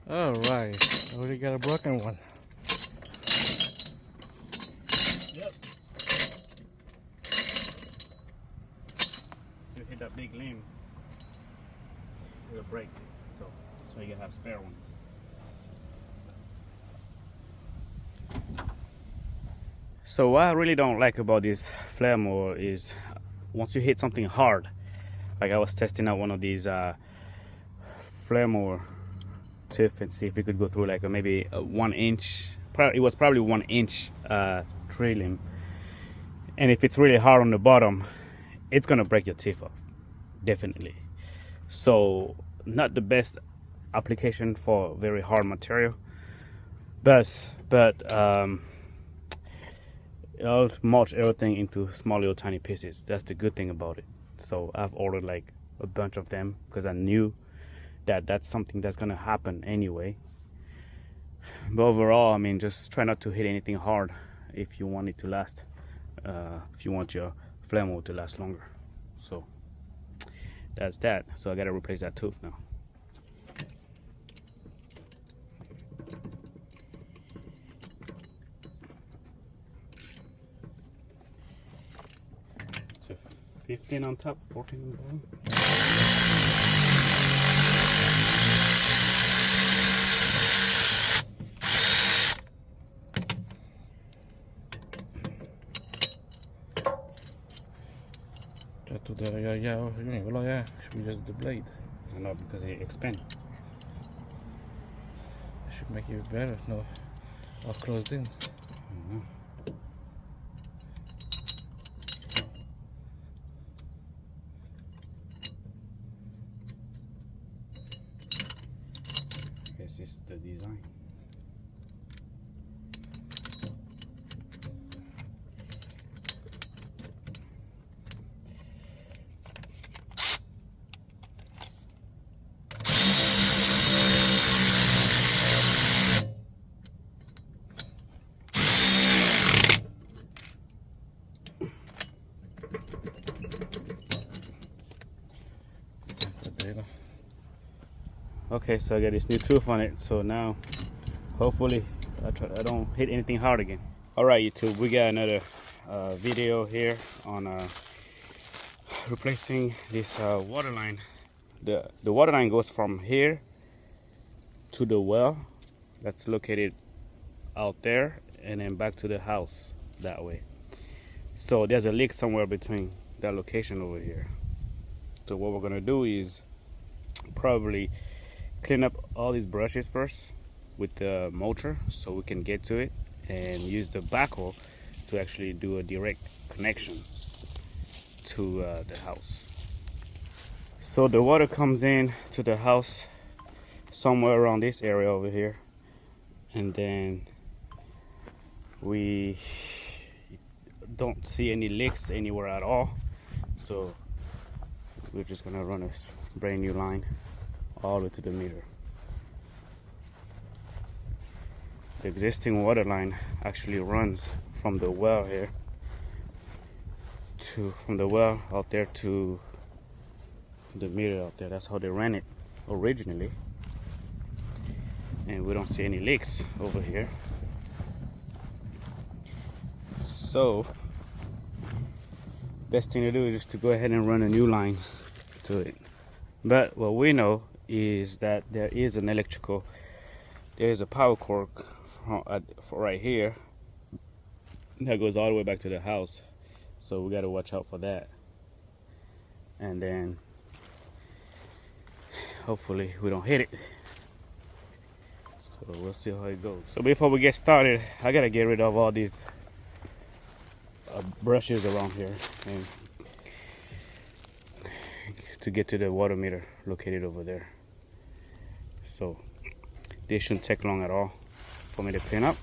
Alright, already got a broken one. Yep. So hit that big limb, it'll break. So you have spare ones. So what I really don't like about this flare mower is once you hit something hard, like I was testing out one of these flare mower tooth and see if it could go through like maybe a 1 inch. It was probably 1 inch tree limb, and if it's really hard on the bottom, it's gonna break your teeth off, definitely. So not the best application for very hard material, but I'll mulch everything into small little tiny pieces. That's the good thing about it. So I've ordered like a bunch of them because I knew that that's something that's gonna happen anyway. But overall, I mean, just try not to hit anything hard if you want it to last, if you want your flare mower to last longer. So that's that. So I gotta replace that tooth now. It's a 15 on top, 14 on the bottom. Yeah, you ain't gonna lie, should be just the blade. I know, because it expands. Should make it better, no, all closed in. This is the design. Okay, so I got this new tooth on it, so now hopefully I don't hit anything hard again. Alright YouTube, we got another video here on replacing this water line. The water line goes from here to the well that's located out there, and then back to the house that way. So there's a leak somewhere between that location over here. So what we're gonna do is probably clean up all these brushes first with the mulcher so we can get to it, and use the backhoe to actually do a direct connection to the house. So the water comes in to the house somewhere around this area over here, and then we don't see any leaks anywhere at all, so we're just gonna run a brand new line all the way to the meter. The existing water line actually runs from the well here from the well out there to the meter out there. That's how they ran it originally, and we don't see any leaks over here. So best thing to do is just to go ahead and run a new line to it. But what we know is that there is a power cord for right here that goes all the way back to the house, so we got to watch out for that, and then hopefully we don't hit it. So we'll see how it goes. So before we get started, I gotta get rid of all these brushes around here and to get to the water meter located over there. So this shouldn't take long at all for me to clean up.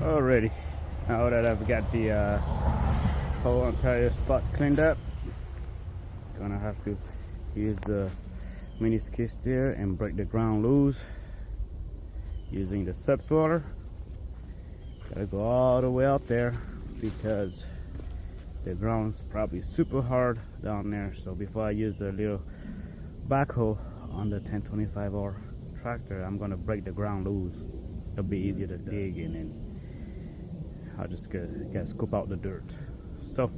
Alrighty, now that I've got the whole entire spot cleaned up, gonna have to use the mini skid steer and break the ground loose using the subswaller. Gotta go all the way out there because the ground's probably super hard down there. So before I use a little backhoe on the 1025R tractor, I'm gonna break the ground loose. It'll be easier to dig in, and I'll just get scoop out the dirt. So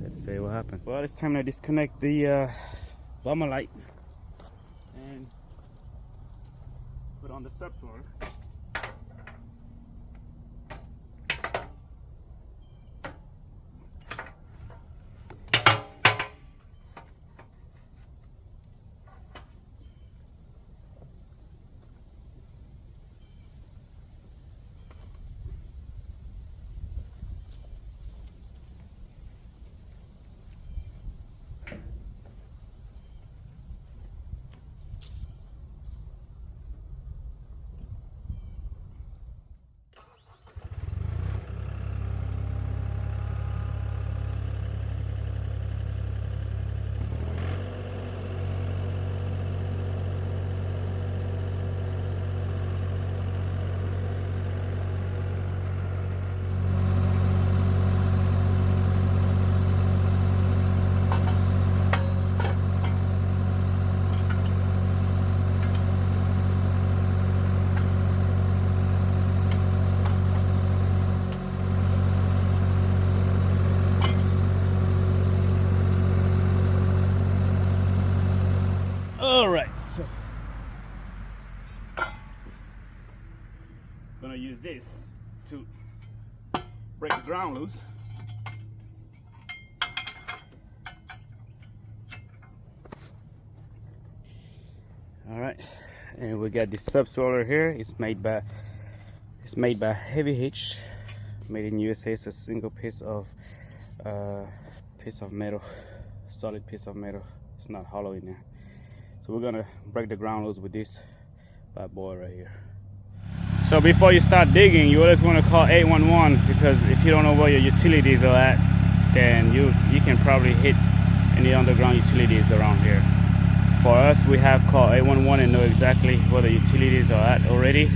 let's see what happens. Well, it's time to disconnect the Baumalight and put on the subswaller. Alright, so gonna use this to break the ground loose. Alright, and we got this subswaller here. It's made by Heavy Hitch, made in USA. It's a single piece of metal, solid piece of metal. It's not hollow in there. So we're gonna break the ground loose with this bad boy right here. So before you start digging, you always want to call 811, because if you don't know where your utilities are at, then you can probably hit any underground utilities around here. For us, we have called 811 and know exactly where the utilities are at already.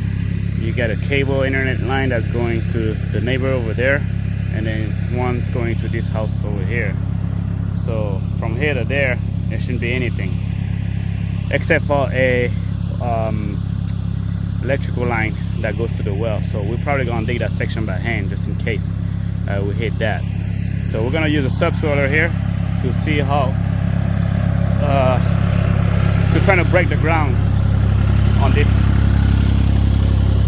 You got a cable internet line that's going to the neighbor over there, and then one going to this house over here. So from here to there shouldn't be anything, except for a electrical line that goes to the well. So we're probably gonna dig that section by hand just in case we hit that. So we're gonna use a subswaller here to see how to try to break the ground on this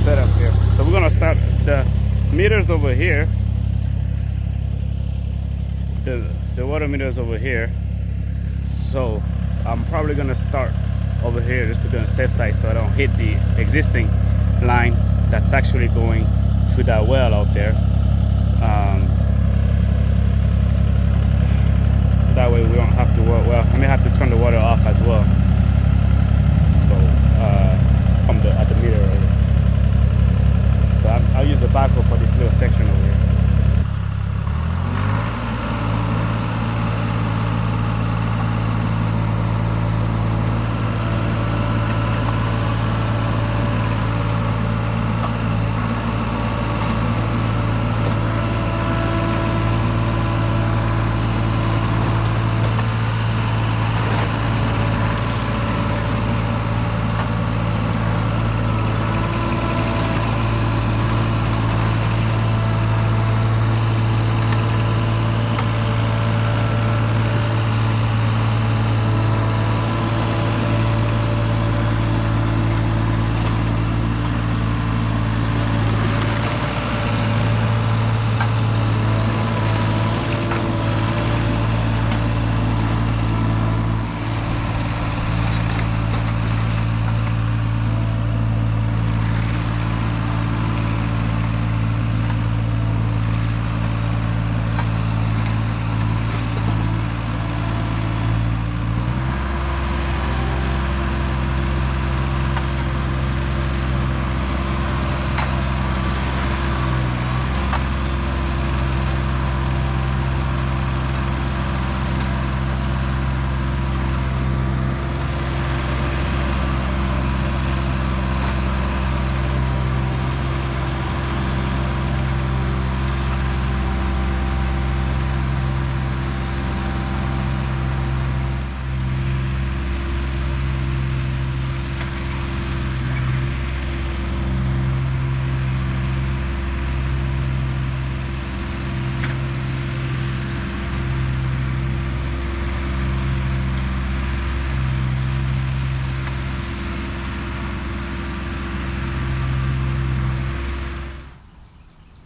setup here. So we're gonna start the meters over here. The water meters over here. So I'm probably gonna start over here just to be on the safe side, so I don't hit the existing line that's actually going to that well out there. That way we don't have to work. Well, I may have to turn the water off as well. So at the meter area. But I'll use the backhoe for this little section over here.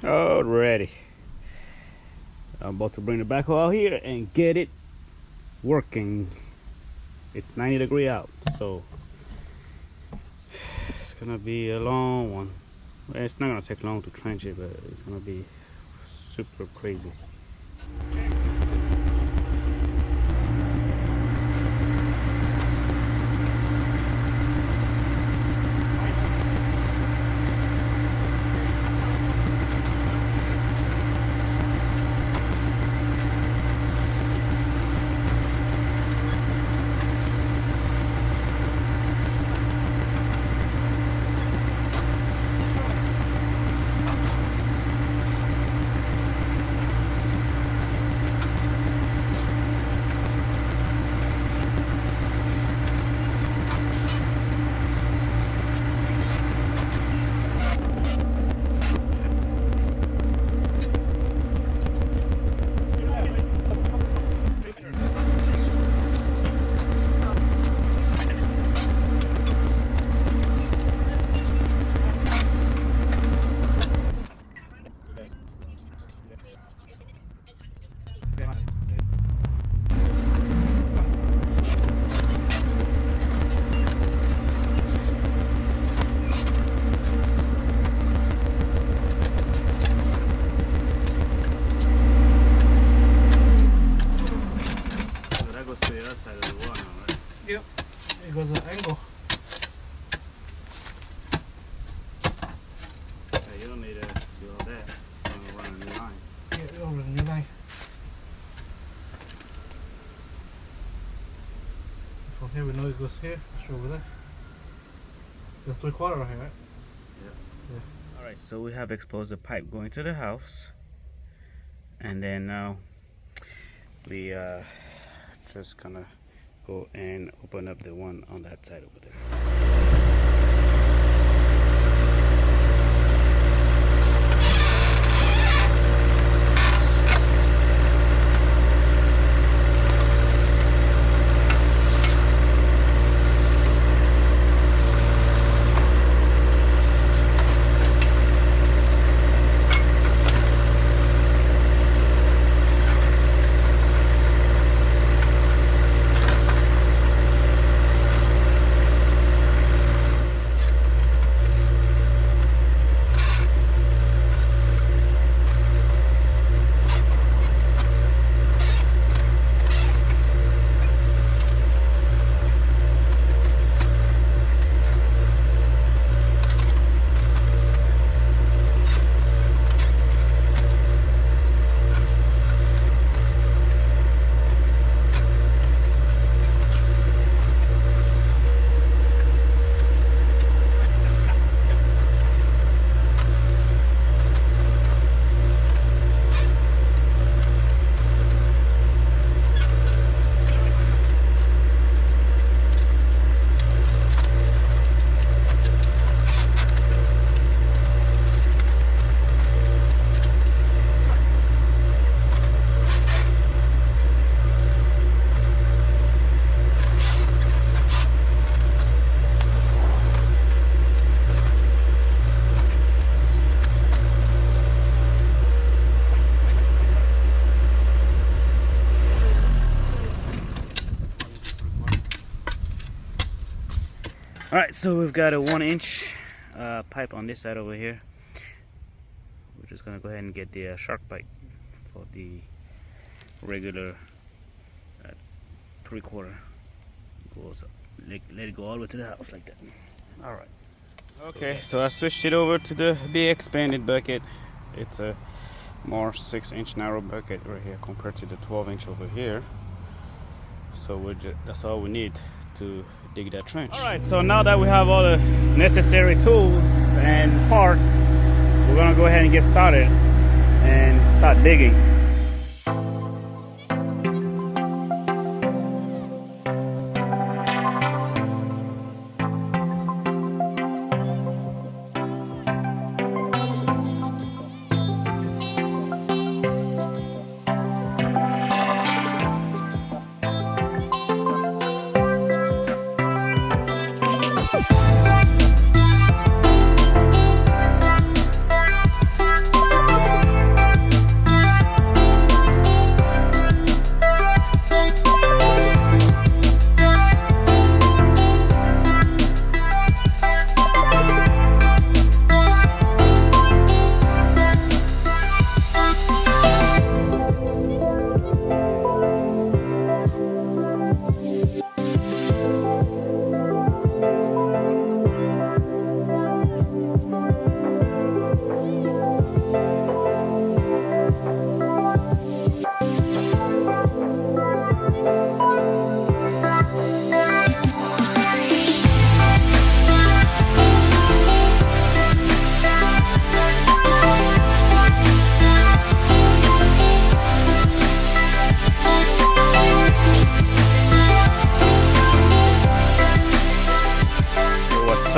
Alrighty. I'm about to bring the backhoe out here and get it working. It's 90 degrees out, so it's gonna be a long one. Well, it's not gonna take long to trench it, but it's gonna be super crazy. Yep, it goes an angle. You don't need to do all that. I'm gonna run a new line. Yeah, you don't run a new line. From here we know it goes here, straight over there. There's 3/4 right here, right? Yeah. Alright, so we have exposed the pipe going to the house. And then now we just gonna go and open up the one on that side over there. Alright, so we've got a 1-inch pipe on this side over here. We're just gonna go ahead and get the shark pipe for the regular 3/4. Goes up. Let it go all the way to the house like that. Alright. Okay, so I switched it over to the big expanded bucket. It's a more 6-inch narrow bucket right here compared to the 12-inch over here. So that's all we need to dig that trench. Alright, so now that we have all the necessary tools and parts, we're gonna go ahead and get started and start digging.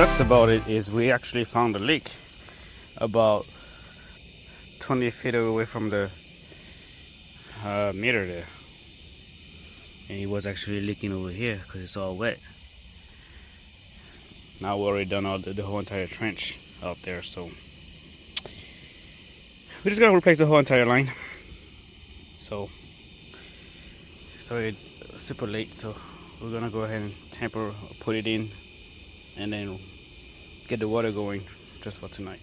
sucks about it is we actually found a leak about 20 feet away from the meter there, and it was actually leaking over here because it's all wet. Now we already done all the whole entire trench out there, so we just gotta replace the whole entire line. So sorry, super late, so we're gonna go ahead and temper, put it in, and then get the water going just for tonight.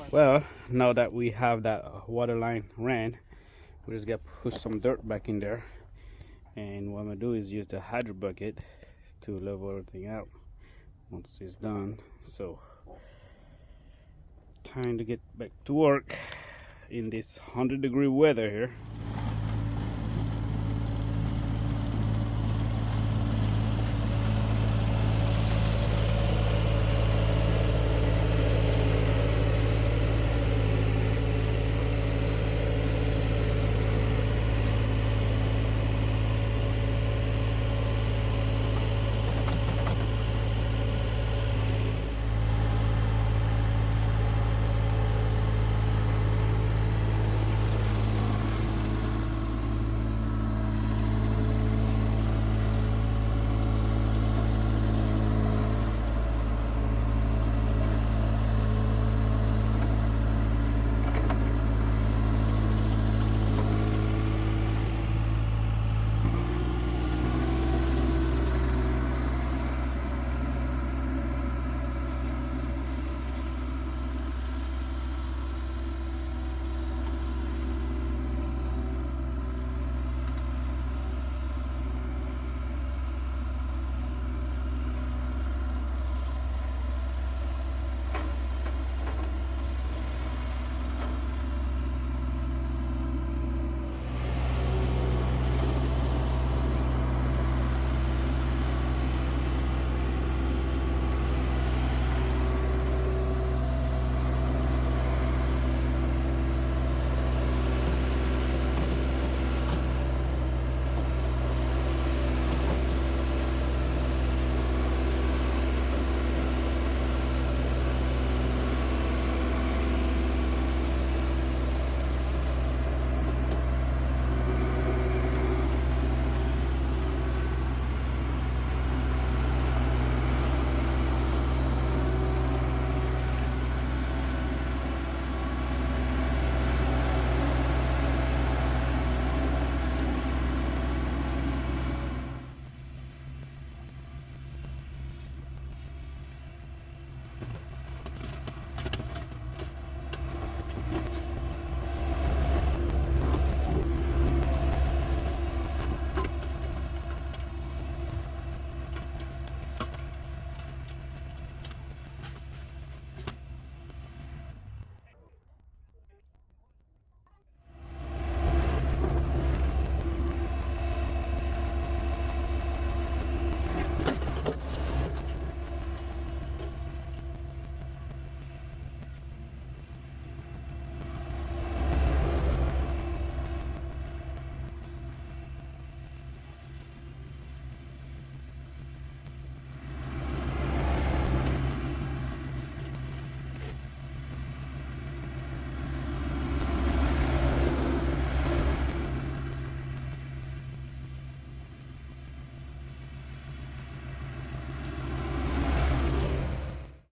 Well, now that we have that water line ran, we just got to push some dirt back in there, and what I'm gonna do is use the Hydra bucket to level everything out once it's done. So time to get back to work in this 100-degree weather here.